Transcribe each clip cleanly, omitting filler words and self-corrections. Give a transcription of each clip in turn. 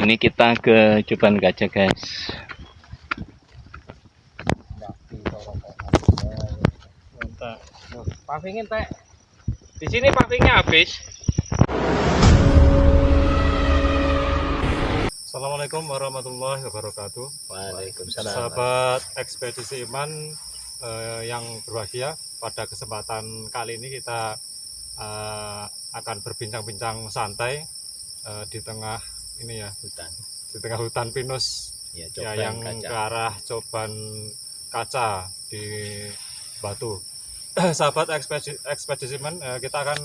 Ini kita ke Coban Gajah, guys. Mantap. Pavingin teh. Di sini pavingnya habis. Assalamualaikum warahmatullahi wabarakatuh. Waalaikumsalam. Sahabat ekspedisi iman yang berbahagia, pada kesempatan kali ini kita akan berbincang-bincang santai di tengah ini ya, di tengah hutan pinus Ya, yang ke arah Coban Kaca di Batu. Sahabat ekspedisi iman, kita akan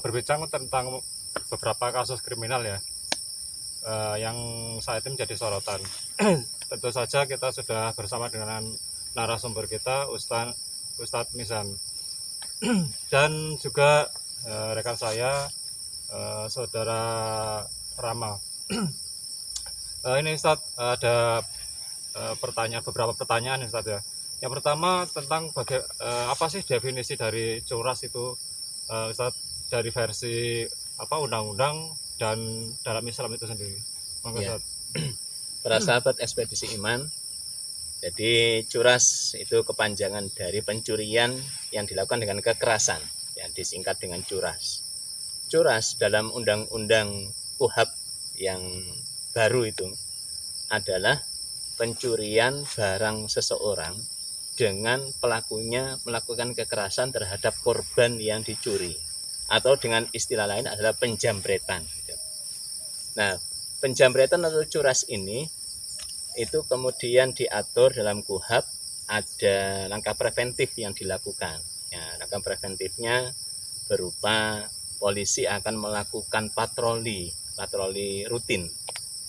berbincang tentang beberapa kasus kriminal ya, yang saat ini menjadi sorotan. Tentu saja kita sudah bersama dengan narasumber kita, Ustadz Mizan, dan juga rekan saya, Saudara Rama. Ini Ustadz, ada beberapa pertanyaan Ustadz ya. Yang pertama tentang apa sih definisi dari curas itu, Ustadz, dari versi undang-undang dan dalam Islam itu sendiri. Ya. Para sahabat ekspedisi iman, jadi curas itu kepanjangan dari pencurian yang dilakukan dengan kekerasan, yang disingkat dengan curas. Curas dalam undang-undang KUHP yang baru itu adalah pencurian barang seseorang dengan pelakunya melakukan kekerasan terhadap korban yang dicuri, atau dengan istilah lain adalah penjambretan. Nah, penjambretan atau curas ini itu kemudian diatur dalam KUHP, ada langkah preventif yang dilakukan. Ya, langkah preventifnya berupa polisi akan melakukan patroli rutin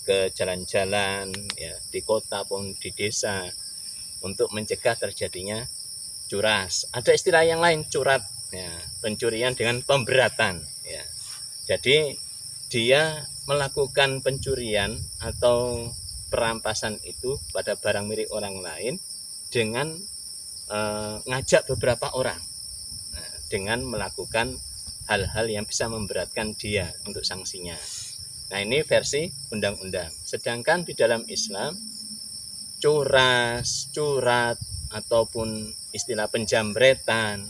ke jalan-jalan ya, di kota maupun di desa untuk mencegah terjadinya curas. Ada istilah yang lain, curat, ya, pencurian dengan pemberatan. Ya. Jadi dia melakukan pencurian atau perampasan itu pada barang milik orang lain dengan ngajak beberapa orang, dengan melakukan hal-hal yang bisa memberatkan dia untuk sanksinya. Nah, ini versi undang-undang. Sedangkan di dalam Islam, curas, curat, ataupun istilah penjambretan,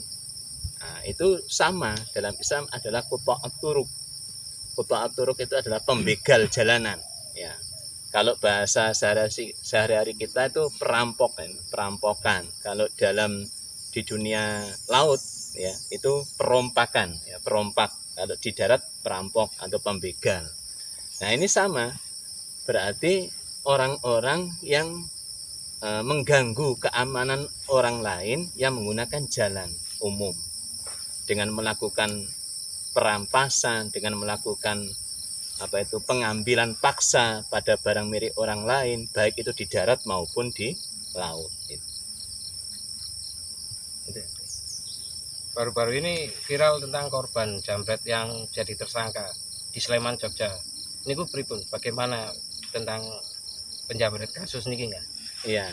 nah, itu sama dalam Islam adalah quta'at turuq. Quta'at turuq itu adalah pembegal jalanan. Ya. Kalau bahasa sehari-hari kita itu perampokan. Kalau di dunia laut ya, itu perompakan, ya, perompak. Kalau di darat perampok atau pembegal. Nah, ini sama. Berarti orang-orang yang mengganggu keamanan orang lain yang menggunakan jalan umum dengan melakukan perampasan, dengan melakukan pengambilan paksa pada barang milik orang lain, baik itu di darat maupun di laut. Baru-baru ini viral tentang korban jambret yang jadi tersangka di Sleman, Jogja. Ini pripun, bagaimana tentang penjambret kasus ini ya? Iya.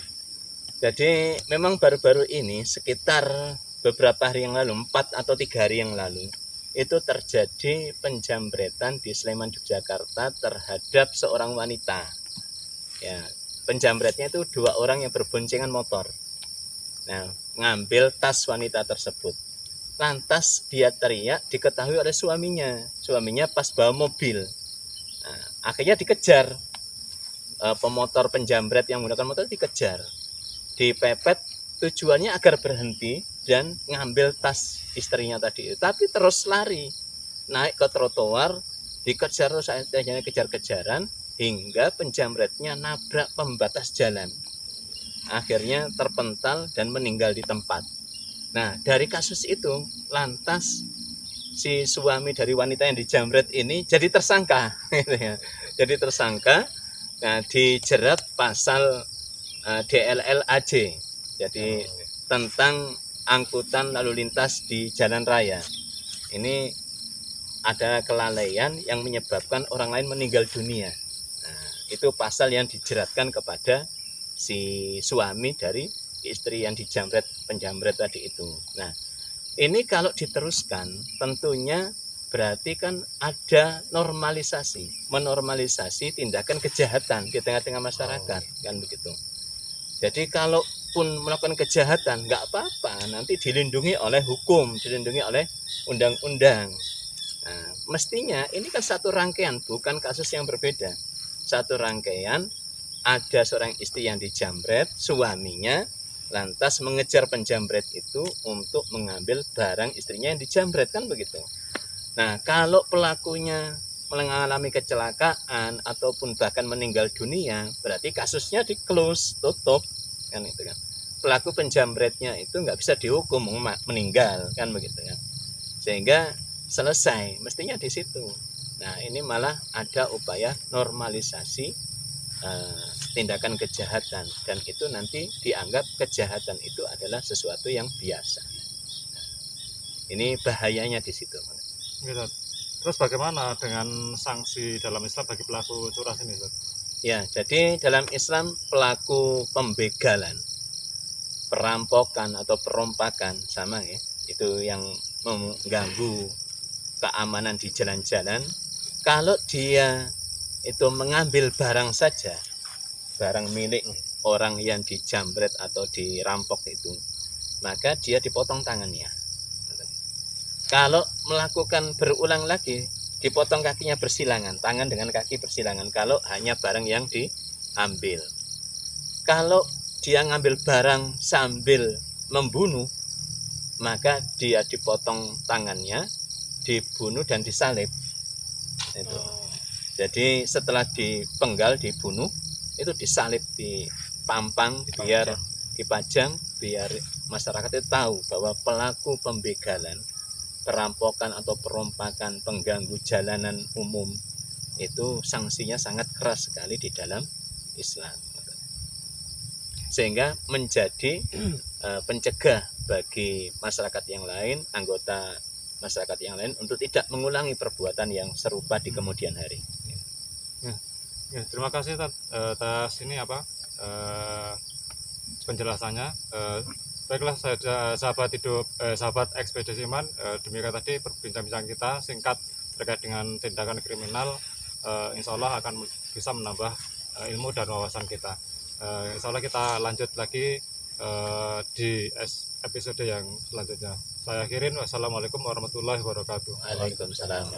Jadi memang baru-baru ini, sekitar beberapa hari yang lalu, 4 atau 3 hari yang lalu, itu terjadi penjambretan di Sleman, Yogyakarta terhadap seorang wanita. Ya, penjambretnya itu 2 orang yang berboncengan motor. Nah, ngambil tas wanita tersebut. Lantas dia teriak, diketahui oleh suaminya. Suaminya pas bawa mobil. Nah, akhirnya dikejar. Pemotor penjambret yang menggunakan motor dikejar. Dipepet, tujuannya agar berhenti dan ngambil tas istrinya tadi. Tapi terus lari, naik ke trotoar, dikejar terus, akhirnya kejar-kejaran hingga penjambretnya nabrak pembatas jalan. Akhirnya terpental dan meninggal di tempat. Nah, dari kasus itu lantas si suami dari wanita yang dijambret ini jadi tersangka. Jadi tersangka, nah, dijerat pasal DLL-AJ, jadi tentang angkutan lalu lintas di jalan raya. Ini ada kelalaian yang menyebabkan orang lain meninggal dunia. Nah, itu pasal yang dijeratkan kepada si suami dari istri yang penjambret tadi itu. Nah, ini kalau diteruskan tentunya berarti kan ada menormalisasi tindakan kejahatan di tengah-tengah masyarakat, kan begitu. Jadi kalaupun melakukan kejahatan nggak apa-apa, nanti dilindungi oleh hukum, dilindungi oleh undang-undang. Nah, mestinya ini kan satu rangkaian, bukan kasus yang berbeda. Satu rangkaian, ada seorang istri yang dijamret, suaminya lantas mengejar penjamret itu untuk mengambil barang istrinya yang dijamret, kan begitu. Nah, kalau pelakunya mengalami kecelakaan ataupun bahkan meninggal dunia, berarti kasusnya di close, tutup, kan itu kan. Pelaku penjamretnya itu nggak bisa dihukum meninggal, kan begitu ya. Sehingga selesai, mestinya di situ. Nah, ini malah ada upaya normalisasi tindakan kejahatan, dan itu nanti dianggap kejahatan itu adalah sesuatu yang biasa. Nah, ini bahayanya di situ. Gitu. Terus bagaimana dengan sanksi dalam Islam bagi pelaku curas ini, Ustaz? Ya, jadi dalam Islam pelaku pembegalan, perampokan atau perompakan sama ya, itu yang mengganggu keamanan di jalan-jalan. Kalau dia itu mengambil barang saja, barang milik orang yang dijamret atau dirampok itu, maka dia dipotong tangannya. Kalau melakukan berulang lagi, dipotong kakinya bersilangan, tangan dengan kaki bersilangan, kalau hanya barang yang diambil. Kalau dia ngambil barang sambil membunuh, maka dia dipotong tangannya, dibunuh dan disalib. Itu. Jadi setelah dipenggal, dibunuh, itu disalib, dipampang, biar dipajang, biar masyarakat itu tahu bahwa pelaku pembegalan, perampokan atau perompakan, pengganggu jalanan umum itu sanksinya sangat keras sekali di dalam Islam, sehingga menjadi pencegah bagi masyarakat yang lain, anggota masyarakat yang lain untuk tidak mengulangi perbuatan yang serupa di kemudian hari. Ya, terima kasih atas ini penjelasannya. Baiklah sahabat hidup, sahabat ekspedisi iman, demikian tadi perbincang-bincang kita singkat terkait dengan tindakan kriminal. Insya Allah akan bisa menambah ilmu dan wawasan kita. Insya Allah kita lanjut lagi di episode yang selanjutnya. Saya akhirin, wassalamualaikum warahmatullahi wabarakatuh. Waalaikumsalam.